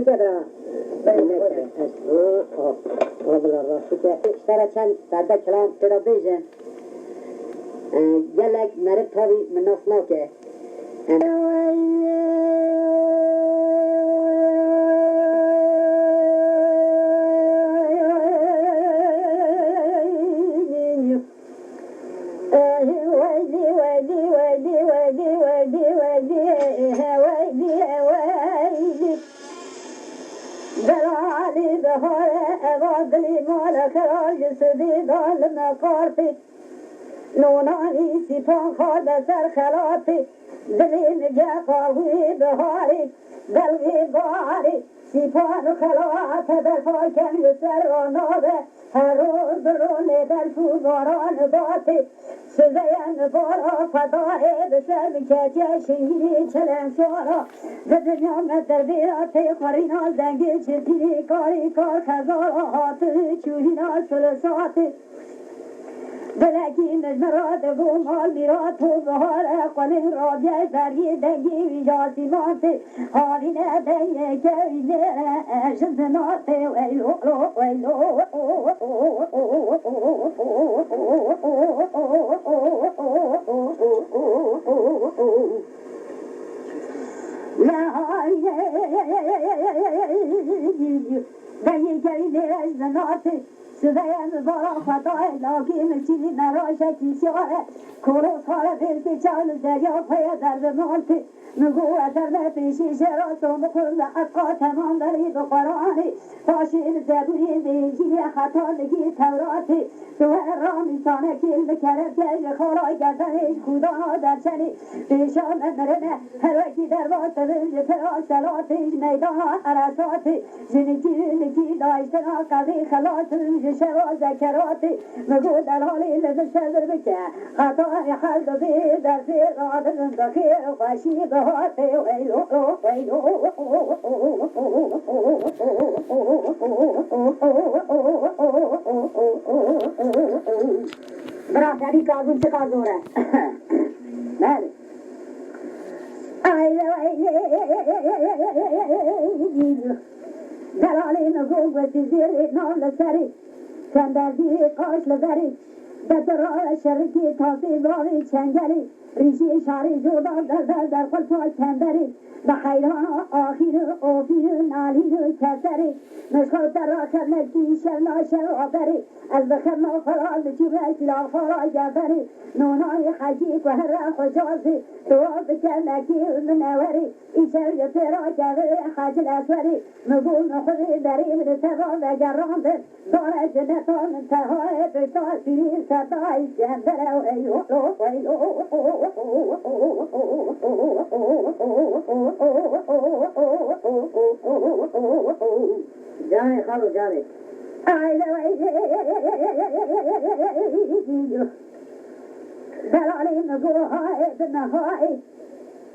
كده والله راسك اشترى كان بعد كلام ترى بيجن قال لك مرت هذه من نصناك دلالي بهاي أبادلي مالك راجس دي ظالم قارتي نوناني سيفان خاد سر خلاتي دلي نجا قاوي بهاري دلوي باري سيفان خلات دفا كان يسر ونابه هرون بروني دلفو باران باتي سزين بارا فتاة بسر بكاتيا شهيري چلن شارا بدنيا مدربياتي قرينا زنگي چركي كاري كار خزارات چوهينا سلساتي بلكي مجمرات بومال ميرات وظهار قلن رابع فري دنگي وجاسي ماتي هارينا دنيا كوينة شزناتي ويلو ويلو دنيا كوينة شزناتي سبيان برا خطاي لكن تيجي نراشة كيسارة كورو صار في كشان زيا فيا درب مالتي نقول درب بيشي شراسو مقول أتقى تمام بريد قراني فاشل زبوري بيجي خطا لقي توراتي سوى رامي سانة كل كرب كي خورا جدني خدا درشني بيشان مرنه هركي دربات بيج فراسلاتي ميدان عرصاتي زنكي داشتنا قضي خلاص شوا ذكراتي مقول دلالي للشذر بك خطاي حد في درسي راد ذخير وفاشي بهاتي ويلو ويلو برادری کازون چه کازوره بله دلالي نقول وتزيري نال سري كان دردي قاش لذري بدر شركي تاسي باري چنگري ريشي شاري جودا در قلبا كندري بحيران آخير آفير نالير كسري نشخو تراكر نكي شرنا شرابري البخرنا فرال جبال لا فرال جبري نوناي حجيك وهر حجازي تواب كنكي منوري إشار يترا جبري حاج الأسوري نقول نخذي دري من سران بجران دار جنتان انتهاء بشاسي ستاي جندر ويلو جاني خالو جاني دلالي نقوها بنهاي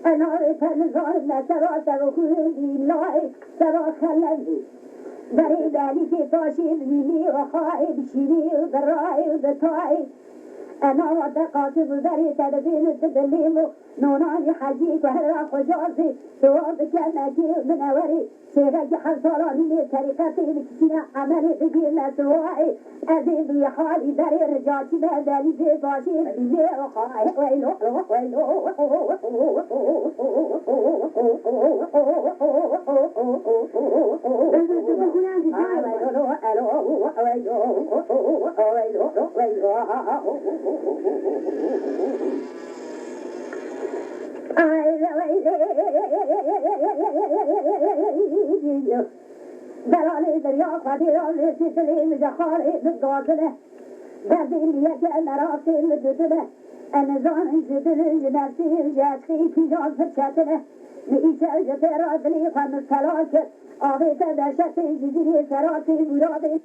أنا تنزل سرا سرخوني لاي سرا خلندي دري دالي في طاشي مني وخايب شيني وبراي وبتاي أنا ودقات بذري تدبين تدليمو نوناني حجيك وهلا خجازي توابك ناجي منوري سيغي حصلاني طريقتي بكتنا عملي بقينا سواعي أذي بحالي دري رجاتي بدالي في باشي بي وخاي ويلو ويلو دلالي دريا قديران سيسلين جخالي بالقاتله دردين يجعل راسي مددله أنا زان جدل جنرسي جاتي في جاز فتشاتله مئيسة جترا دلي خمس كلاك آغيت دشتي جدي سراتي مرادي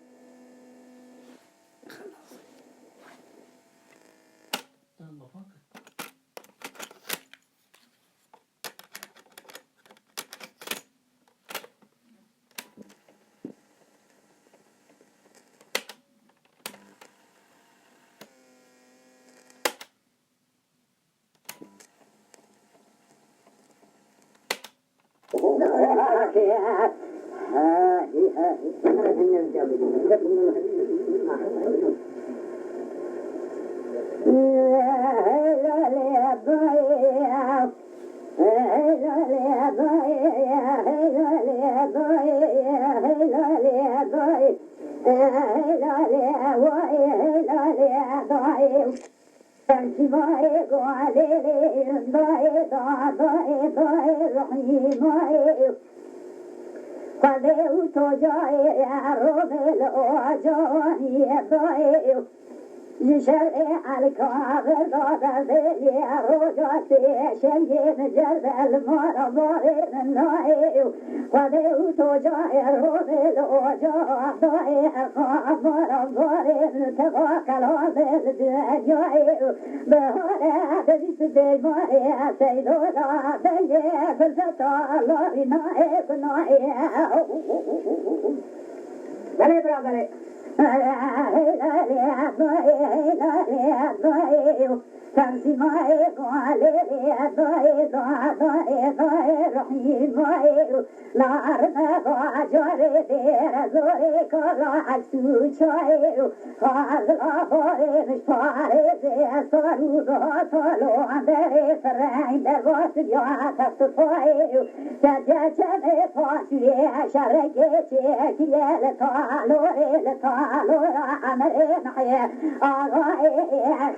قديم تجاي رمل أجاني ضيف لشرع الكافر ضاد ذي رجعتي شيء جلب المرمر النائب قديم تجاي رمل أجاني ضيف مرمر تباكل بالدجاي بهذا بيت الماء سيدنا ضيف الفتى الله نائب نائب بلي برادري تمشي معي علي رحيم معي نارنا باجري رزوري كلا عسو شاي هذا باري مش باري صاروا طالو عندي فرعين دربات يا تصفاي تجاجني فاشي شركتي كيال طالو طالو عمري محيا آغاي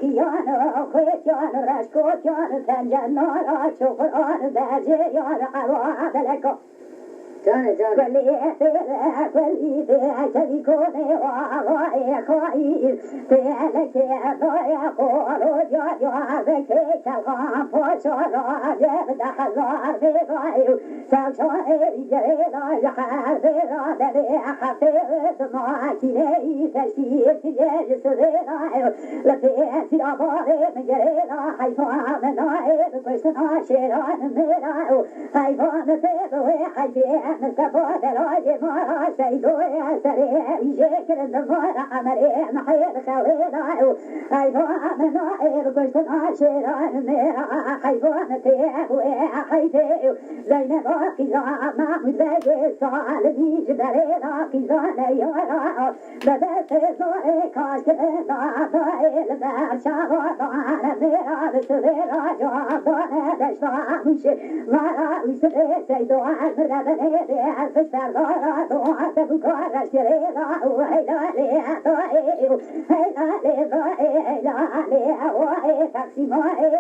خيانو خيان رشكو جان تنجن نارا شكران داجي يا عواد لكو جاني كلي تبي كوني وعوائي خايف تلك ضايع قولو يا بكي كالغام فوشورا جيب دخزار في ضايو سوشوري جريلا جحار في رادري حفيظ معاكي تشكيل تجيج سريلا لفيتي أباري مجريلا حيثوان نائب كشنا شيران ميراو حيثوان تبوي حيثي نستفاد راجي مرا سيدو يا سريع يشكر الدمار عمري محيط خوينا حيثوان نائب كشنا شيران ميرا حيثوان تبوي حيثي زينب قيزا محمود بيجي صالبي جبرينا قيزا ليورا بدأت صوري كاشكرنا ضايل برشاوة ضانا ميرا بسريرا جوابنا دشتا مشي مرا ويسري سيدو عمرا فشتر دارا دوعت بكار شريرا وهيلا لي ضايل هيلا لي ضايل هيلا لي وهي تاكسي ماي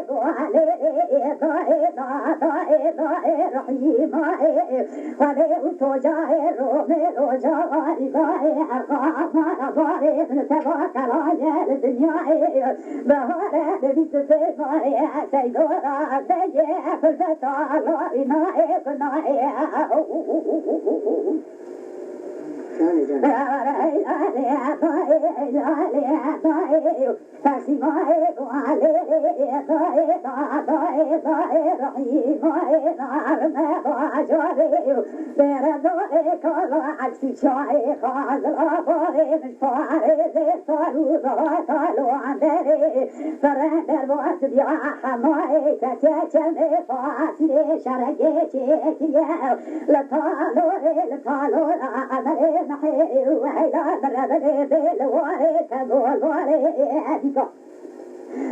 ضايل رحيم ماي ولي توجاي رومي روجاي ضايل أرقام ضايل نتباكل على الدنيا بهارة بيت سيفاي سيدورا بيجي فلسطة لوري نائب نائب وهيدا برادري بالواري تقول واري أديكو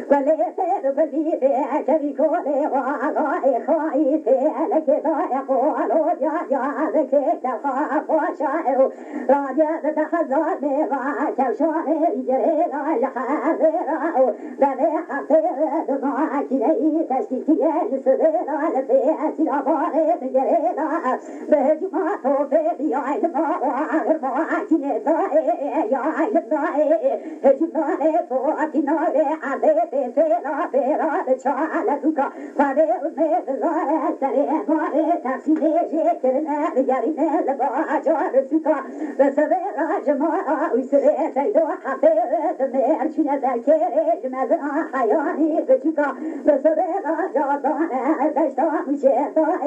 كل خير بديدي عشري كولي وعلوي خايفي لك ضايق ولو جا ذكيك الخاف وشاعر راجع تخزرني وعشر شاعر جرينا يحاذر بني حصير دماغك لي تشتكي السبيل في أسراباري جرينا بهجمات في عين وعر فاكين ضاي يا عين ضاي هجماني فوقي ناري عذيبي فيرا شعلتك فريمي بزار سريع ماري تفسيني جيكرنا بجارينا لبعجار سكا بسبيرا جماعة ويسري سيدو حفيظ ميرشنا ذاكيري جمزنا حياني بجكا بسبيرا جادانا بشتا مشيطا